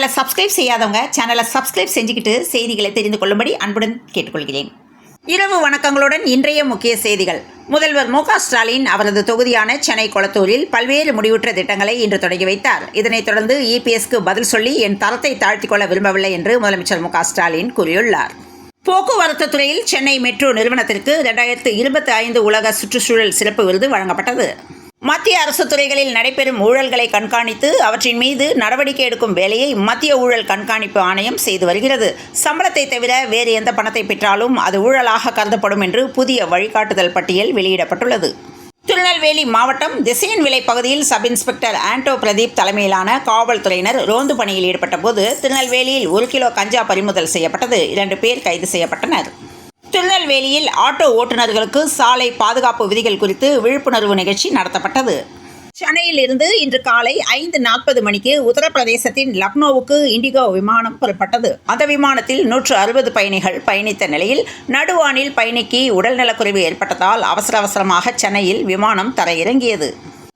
சேனலை சப்ஸ்கிரைப் செய்யாதவங்க சேனலை சப்ஸ்கிரைப் செஞ்சுக்கிட்டு செய்திகளை தெரிந்து கொள்ளும்படி அன்புடன் கேட்டுக்கொள்கிறேன். இரவு வணக்கங்களுடன் இன்றைய முக்கிய செய்திகள். முதல்வர் மு.க.ஸ்டாலின் அவரது தொகுதியான சென்னை கொளத்தூரில் பல்வேறு முடிவுற்ற திட்டங்களை இன்று தொடங்கி வைத்தார். இதனைத் தொடர்ந்து இபிஎஸ்க்கு பதில் சொல்லி என் தரத்தை தாழ்த்திக் கொள்ள விரும்பவில்லை என்று முதலமைச்சர் மு.க.ஸ்டாலின் கூறியுள்ளார். போக்குவரத்து துறையில் சென்னை மெட்ரோ நிறுவனத்திற்கு 2025 உலக சுற்றுச்சூழல் சிறப்பு விருது வழங்கப்பட்டது. மத்திய அரசு துறைகளில் நடைபெறும் ஊழல்களை கண்காணித்து அவற்றின் மீது நடவடிக்கை எடுக்கும் வேலையை மத்திய ஊழல் கண்காணிப்பு ஆணையம் செய்து வருகிறது. சம்பளத்தை தவிர வேறு எந்த பணத்தை பெற்றாலும் அது ஊழலாக கருதப்படும் என்று புதிய வழிகாட்டுதல் பட்டியல் வெளியிடப்பட்டுள்ளது. திருநெல்வேலி மாவட்டம் திசையன்விளை பகுதியில் சப் இன்ஸ்பெக்டர் ஆண்டோ பிரதீப் தலைமையிலான காவல்துறையினர் ரோந்து பணியில் ஈடுபட்ட போது திருநெல்வேலியில் 1 கிலோ கஞ்சா பறிமுதல் செய்யப்பட்டது. 2 பேர் கைது செய்யப்பட்டனர். திருநெல்வேலியில் ஆட்டோ ஓட்டுநர்களுக்கு சாலை பாதுகாப்பு விதிகள் குறித்து விழிப்புணர்வு நிகழ்ச்சி நடத்தப்பட்டது. சென்னையில் இருந்து இன்று காலை 5:40 மணிக்கு உத்தரப்பிரதேசத்தின் லக்னோவுக்கு இண்டிகோ விமானம் புறப்பட்டது. அந்த விமானத்தில் 160 பயணிகள் பயணித்த நிலையில் நடுவானில் பயணிக்கு உடல்நலக்குறைவு ஏற்பட்டதால் அவசரமாக சென்னையில் விமானம் தரையிறங்கியது.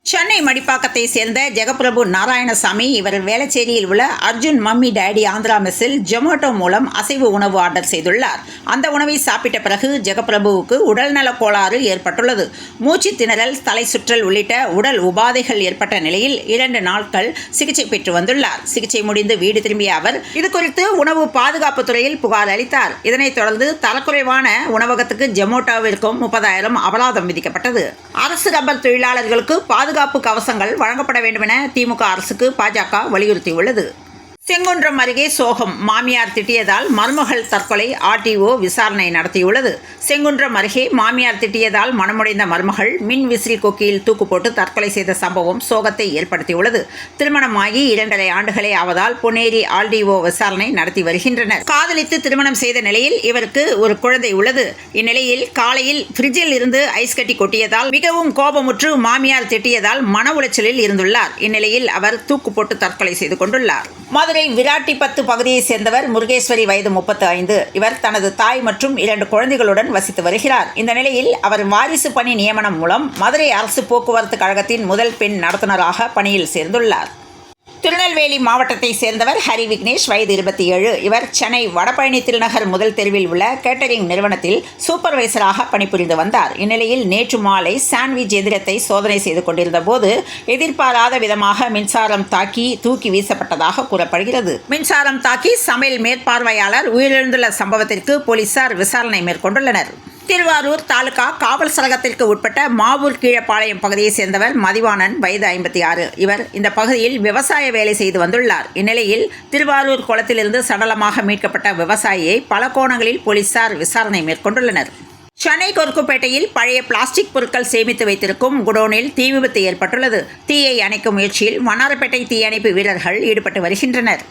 சென்னை மடிப்பாக்கத்தை சேர்ந்த ஜெகபிரபு நாராயணசாமி இவர் வேளச்சேரியில் உள்ள அர்ஜுன் மம்மி டேடி ஆந்திரா மெஸ்ஸில் ஜொமேட்டோ மூலம் அசைவ உணவு ஆர்டர் செய்துள்ளார். அந்த உணவை சாப்பிட்ட பிறகு ஜெகபிரபுவுக்கு உடல்நல கோளாறு ஏற்பட்டுள்ளது. மூச்சு திணறல், தலை சுற்றல் உள்ளிட்ட உடல் உபாதைகள் ஏற்பட்ட நிலையில் 2 நாட்கள் சிகிச்சை பெற்று வந்துள்ளார். சிகிச்சை முடிந்து வீடு திரும்பிய அவர் இதுகுறித்து உணவு பாதுகாப்பு துறையில் புகார் அளித்தார். இதனைத் தொடர்ந்து தரக்குறைவான உணவகத்துக்கு ஜொமேட்டோவிற்கும் 30,000 அபராதம் விதிக்கப்பட்டது. அரசு ரப்பர் தொழிலாளர்களுக்கு பாதுகாப்பு கவசங்கள் வழங்கப்பட வேண்டும் என திமுக அரசுக்கு பாஜக வலியுறுத்தியுள்ளது. செங்குன்றம் அருகே சோகம். மாமியார் திட்டியதால் மருமகள் தற்கொலை. ஆர்டிஓ விசாரணை நடத்தியுள்ளது. செங்குன்றம் அருகே மாமியார் திட்டியதால் மனமுடைந்த மருமகள் மின் விசிறி கொக்கியில் தூக்கு போட்டு தற்கொலை செய்த சம்பவம் சோகத்தை ஏற்படுத்தியுள்ளது. திருமணமாகி 2.5 ஆண்டுகளே ஆவதால் பொன்னேரி ஆர்டிஓ விசாரணை நடத்தி வருகின்றனர். காதலித்து திருமணம் செய்த நிலையில் இவருக்கு ஒரு குழந்தை உள்ளது. இந்நிலையில் காலையில் பிரிட்ஜில் இருந்து ஐஸ் கட்டி கொட்டியதால் மிகவும் கோபமுற்று மாமியார் திட்டியதால் மன உளைச்சலில் இருந்துள்ளார். இந்நிலையில் அவர் தூக்கு போட்டு தற்கொலை செய்து கொண்டுள்ளார். மதுரை விராட்டிபத்து பகுதியை சேர்ந்தவர் முருகேஸ்வரி, வயது 35. இவர் தனது தாய் மற்றும் 2 குழந்தைகளுடன் வசித்து வருகிறார். இந்த நிலையில் அவர் வாரிசு பணி நியமனம் மூலம் மதுரை அரசு போக்குவரத்து கழகத்தின் முதல் பெண் நடத்துனராக பணியில் சேர்ந்துள்ளார். திருநெல்வேலி மாவட்டத்தை சேர்ந்தவர் ஹரி விக்னேஷ், வயது 27. இவர் சென்னை வடபழனி திருநகர் முதல் தெருவில் உள்ள கேட்டரிங் நிறுவனத்தில் சூப்பர்வைசராக பணிபுரிந்து வந்தார். இந்நிலையில் நேற்று மாலை சாண்ட்விச் எந்திரத்தை சோதனை செய்து கொண்டிருந்த போது எதிர்பாராத விதமாக மின்சாரம் தாக்கி தூக்கி வீசப்பட்டதாக கூறப்படுகிறது. மின்சாரம் தாக்கி சமையல் மேற்பார்வையாளர் உயிரிழந்துள்ள சம்பவத்திற்கு போலீசார் விசாரணை மேற்கொண்டுள்ளனர். திருவாரூர் தாலுகா காவல் சரகத்திற்கு உட்பட்ட மாவூர் கீழப்பாளையம் பகுதியை சேர்ந்தவர் மதிவாணன், வயது 56. இவர் இந்த பகுதியில் விவசாய வேலை செய்து வந்துள்ளார். இந்நிலையில் திருவாரூர் குளத்திலிருந்து சடலமாக மீட்கப்பட்ட விவசாயியை பல கோணங்களில் போலீசார் விசாரணை மேற்கொண்டுள்ளனர். சென்னை கொருக்குப்பேட்டையில் பழைய பிளாஸ்டிக் பொருட்கள் சேமித்து வைத்திருக்கும் குடோனில் தீ விபத்து ஏற்பட்டுள்ளது. தீயை அணைக்கும் முயற்சியில் வண்ணாரப்பேட்டை தீயணைப்பு வீரர்கள் ஈடுபட்டு வருகின்றனர்.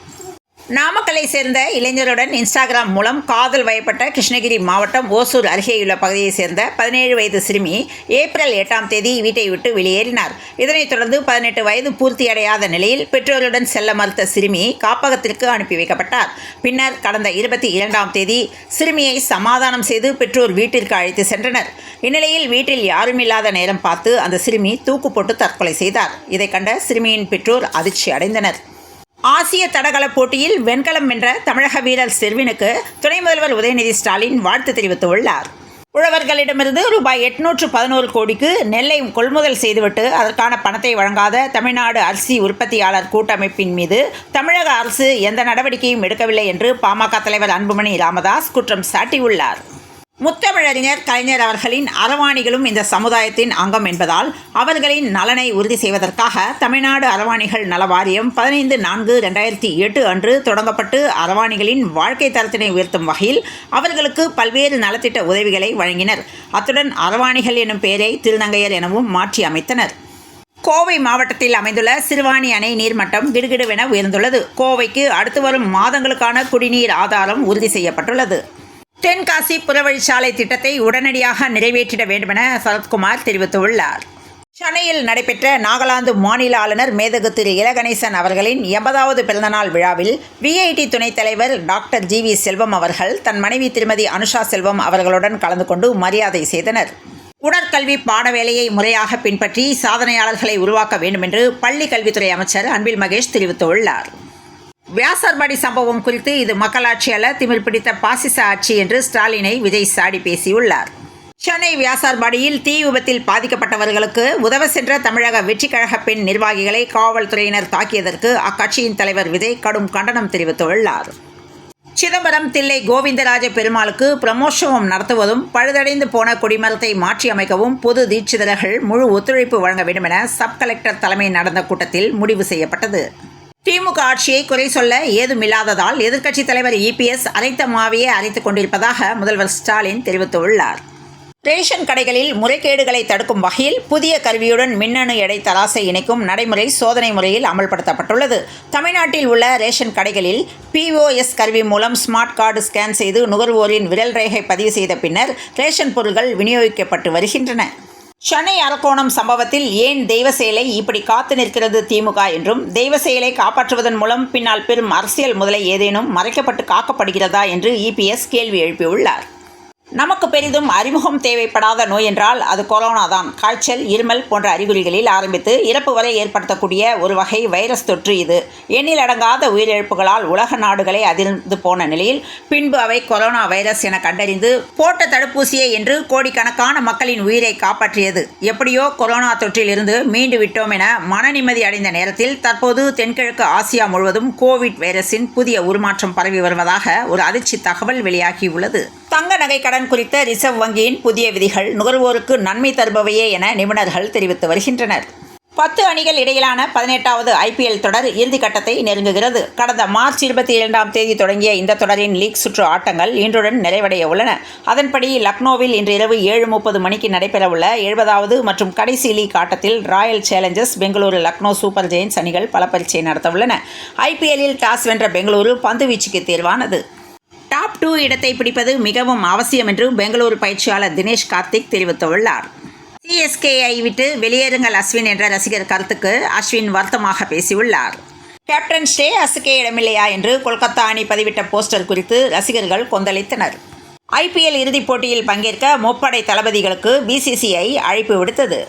நாமக்கலை சேர்ந்த இளைஞருடன் இன்ஸ்டாகிராம் மூலம் காதல் வயப்பட்ட கிருஷ்ணகிரி மாவட்டம் ஓசூர் அருகேயுள்ள பகுதியை சேர்ந்த 17 வயது சிறுமி ஏப்ரல் 8ஆம் தேதி வீட்டை விட்டு வெளியேறினார். இதனைத் தொடர்ந்து 18 வயது பூர்த்தியடையாத நிலையில் பெற்றோருடன் செல்ல மறுத்த சிறுமி காப்பகத்திற்கு அனுப்பி வைக்கப்பட்டார். பின்னர் கடந்த 22ஆம் தேதி சிறுமியை சமாதானம் செய்து பெற்றோர் வீட்டிற்கு அழைத்து சென்றனர். இந்நிலையில் வீட்டில் யாரும் இல்லாத நேரம் பார்த்து அந்த சிறுமி தூக்கு போட்டு தற்கொலை செய்தார். இதை கண்ட சிறுமியின் பெற்றோர் அதிர்ச்சி அடைந்தனர். ஆசிய தடகள போட்டியில் வெண்கலம் வென்ற தமிழக வீரர் செர்வினுக்கு துணை முதல்வர் உதயநிதி ஸ்டாலின் வாழ்த்து தெரிவித்துள்ளார். உழவர்களிடமிருந்து ரூபாய் 811 கோடிக்கு நெல்லை கொள்முதல் செய்துவிட்டு அதற்கான பணத்தை வழங்காத தமிழ்நாடு அரிசி உற்பத்தியாளர் கூட்டமைப்பின் மீது தமிழக அரசு எந்த நடவடிக்கையும் எடுக்கவில்லை என்று பாமக தலைவர் அன்புமணி ராமதாஸ் குற்றம் சாட்டியுள்ளார். முத்தமிழறிஞர் கலைஞர் அவர்களின் அரவாணிகளும் இந்த சமுதாயத்தின் அங்கம் என்பதால் அவர்களின் நலனை உறுதி செய்வதற்காக தமிழ்நாடு அரவாணிகள் நல வாரியம் 15/4/2008 அன்று தொடங்கப்பட்டு அரவாணிகளின் வாழ்க்கை தரத்தினை உயர்த்தும் வகையில் அவர்களுக்கு பல்வேறு நலத்திட்ட உதவிகளை வழங்கினர். அத்துடன் அரவாணிகள் எனும் பெயரை திருநங்கையர் எனவும் மாற்றி அமைத்தனர். கோவை மாவட்டத்தில் அமைந்துள்ள சிறுவாணி அணை நீர்மட்டம் கிடுகிடுவென உயர்ந்துள்ளது. கோவைக்கு அடுத்து வரும் மாதங்களுக்கான குடிநீர் ஆதாரம் உறுதி செய்யப்பட்டுள்ளது. தென்காசி புறவழிச்சாலை திட்டத்தை உடனடியாக நிறைவேற்றிட வேண்டுமென சரத்குமார் தெரிவித்துள்ளார். சென்னையில் நடைபெற்ற நாகாலாந்து மாநில ஆளுநர் மேதகு திரு இலகணேசன் அவர்களின் 80வது பிறந்தநாள் விழாவில் விஐடி துணைத் தலைவர் டாக்டர் ஜி.வி. செல்வம் அவர்கள் தன் மனைவி திருமதி அனுஷா செல்வம் அவர்களுடன் கலந்து கொண்டு மரியாதை செய்தனர். உடற்கல்வி பாடவேளையை முறையாக பின்பற்றி சாதனையாளர்களை உருவாக்க வேண்டும் என்று பள்ளி கல்வித்துறை அமைச்சர் அன்பில் மகேஷ் தெரிவித்துள்ளார். வியாசார்பாடி சம்பவம் குறித்து இது மக்களாட்சி அல்ல, திமிர் பிடித்த பாசிச ஆட்சி என்று ஸ்டாலினை விஜய் சாடி பேசியுள்ளார். சென்னை வியாசார்பாடியில் தீ விபத்தில் பாதிக்கப்பட்டவர்களுக்கு உதவ சென்ற தமிழக வெற்றிக் கழக பெண் நிர்வாகிகளை காவல்துறையினர் தாக்கியதற்கு அக்கட்சியின் தலைவர் விஜய் கடும் கண்டனம் தெரிவித்துள்ளார். சிதம்பரம் தில்லை கோவிந்தராஜ பெருமாளுக்கு பிரமோற்சவம் நடத்துவதும் பழுதடைந்து போன கொடிமரத்தை மாற்றி அமைக்கவும் பொது தீட்சிதர்கள் முழு ஒத்துழைப்பு வழங்க வேண்டும் என சப் கலெக்டர் தலைமையில் நடந்த கூட்டத்தில் முடிவு செய்யப்பட்டது. திமுக ஆட்சியை குறை சொல்ல ஏதுமில்லாததால் எதிர்க்கட்சித் தலைவர் இபிஎஸ் அரைத்த மாவையே அரைத்துக் கொண்டிருப்பதாக முதல்வர் ஸ்டாலின் தெரிவித்துள்ளார். ரேஷன் கடைகளில் முறைகேடுகளை தடுக்கும் வகையில் புதிய கருவியுடன் மின்னணு எடை தராசை இணைக்கும் நடைமுறை சோதனை முறையில் அமல்படுத்தப்பட்டுள்ளது. தமிழ்நாட்டில் உள்ள ரேஷன் கடைகளில் POS கருவி மூலம் ஸ்மார்ட் கார்டு ஸ்கேன் செய்து நுகர்வோரின் விரல் ரேகை பதிவு செய்த பின்னர் ரேஷன் பொருட்கள் விநியோகிக்கப்பட்டு வருகின்றன. சென்னை அரக்கோணம் சம்பவத்தில் ஏன் தெய்வ செயலை இப்படி காத்து நிற்கிறது திமுக என்றும், தெய்வ செயலை காப்பாற்றுவதன் மூலம் பின்னால் பெரும் அரசியல் முதலை ஏதேனும் மறைக்கப்பட்டு காக்கப்படுகிறதா என்று இபிஎஸ் கேள்வி எழுப்பியுள்ளார். நமக்கு பெரிதும் அறிமுகம் தேவைப்படாத நோய் என்றால் அது கொரோனா தான். காய்ச்சல், இருமல் போன்ற அறிகுறிகளில் ஆரம்பித்து இறப்பு வரை ஏற்படுத்தக்கூடிய ஒரு வகை வைரஸ் தொற்று இது. எண்ணில் அடங்காத உயிரிழப்புகளால் உலக நாடுகளை அதிர்ந்து போன நிலையில் பின்பு அவை கொரோனா வைரஸ் என கண்டறிந்து போட்ட தடுப்பூசியே என்று கோடிக்கணக்கான மக்களின் உயிரை காப்பாற்றியது. எப்படியோ கொரோனா தொற்றில் இருந்து மீண்டு விட்டோம் என மன நிம்மதி அடைந்த நேரத்தில் தற்போது தென்கிழக்கு ஆசியா முழுவதும் கோவிட் வைரஸின் புதிய உருமாற்றம் பரவி வருவதாக ஒரு அதிர்ச்சி தகவல் வெளியாகியுள்ளது. தங்க நகை கடன் குறித்த ரிசர்வ் வங்கியின் புதிய விதிகள் நுகர்வோருக்கு நன்மை தருபவையே என நிபுணர்கள் தெரிவித்து வருகின்றனர். 10 அணிகள் இடையிலான 18வது IPL தொடர் இறுதிக்கட்டத்தை நெருங்குகிறது. கடந்த மார்ச் 22ஆம் தேதி தொடங்கிய இந்த தொடரின் லீக் சுற்று ஆட்டங்கள் இன்றுடன் நிறைவடைய உள்ளன. அதன்படி லக்னோவில் இன்று இரவு 7:30 மணிக்கு நடைபெறவுள்ள 70வது மற்றும் கடைசி லீக் ஆட்டத்தில் royal challengers Bengaluru, Lucknow super giants அணிகள் பல பரீட்சை நடத்தவுள்ளன. IPLல் டாஸ் வென்ற பெங்களூரு பந்து வீச்சுக்கு தேர்வானது. டாப் 2 இடத்தை பிடிப்பது மிகவும் அவசியம் என்று பெங்களூரு பயிற்சியாளர் தினேஷ் கார்த்திக் தெரிவித்துள்ளார். CSKஐ விட்டு வெளியேறுங்கள் அஸ்வின் என்ற ரசிகர் கருத்துக்கு அஸ்வின் வருத்தமாக பேசியுள்ளார். கேப்டன் ஸ்ரேயாஸுக்கே இடமில்லையா என்று கொல்கத்தா அணி பதிவிட்ட போஸ்டர் குறித்து ரசிகர்கள் கொந்தளித்தனர். IPL இறுதிப் போட்டியில் பங்கேற்க முப்படை தளபதிகளுக்கு BCCI அழைப்பு விடுத்தது.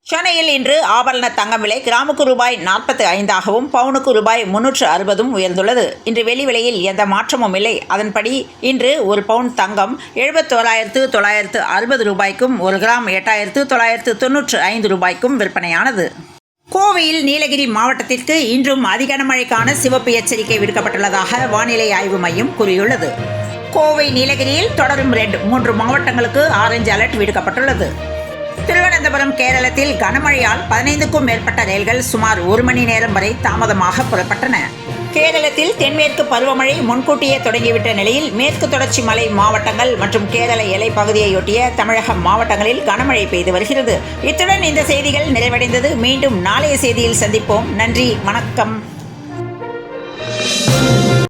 சென்னையில் இன்று ஆபரண தங்கம் விலை கிராமுக்கு ரூபாய் 45ஆகவும் பவுனுக்கு ரூபாய் 360 உயர்ந்துள்ளது. இன்று வெள்ளி விலையில் எந்த மாற்றமும் இல்லை. அதன்படி இன்று ஒரு பவுன் தங்கம் 71,960 ரூபாய்க்கும், ஒரு கிராம் 8,995 ரூபாய்க்கும் விற்பனையானது. கோவையில் நீலகிரி மாவட்டத்திற்கு இன்றும் அதி கனமழைக்கான சிவப்பு எச்சரிக்கை விடுக்கப்பட்டுள்ளதாக வானிலை ஆய்வு மையம் கூறியுள்ளது. கோவை, நீலகிரியில் தொடரும் ரெட், 3 மாவட்டங்களுக்கு ஆரஞ்சு அலர்ட் விடுக்கப்பட்டுள்ளது. திருவனந்தபுரம், கேரளத்தில் கனமழையால் 15க்கும் மேற்பட்ட ரயில்கள் சுமார் 1 மணி நேரம் வரை தாமதமாக புறப்பட்டன. கேரளத்தில் தென்மேற்கு பருவமழை முன்கூட்டியே தொடங்கிவிட்ட நிலையில் மேற்கு தொடர்ச்சி மலை மாவட்டங்கள் மற்றும் கேரள எல்லை பகுதியையொட்டிய தமிழக மாவட்டங்களில் கனமழை பெய்து வருகிறது. இத்துடன் இந்த செய்திகள் நிறைவடைந்தது. மீண்டும் நாளைய செய்தியில் சந்திப்போம். நன்றி, வணக்கம்.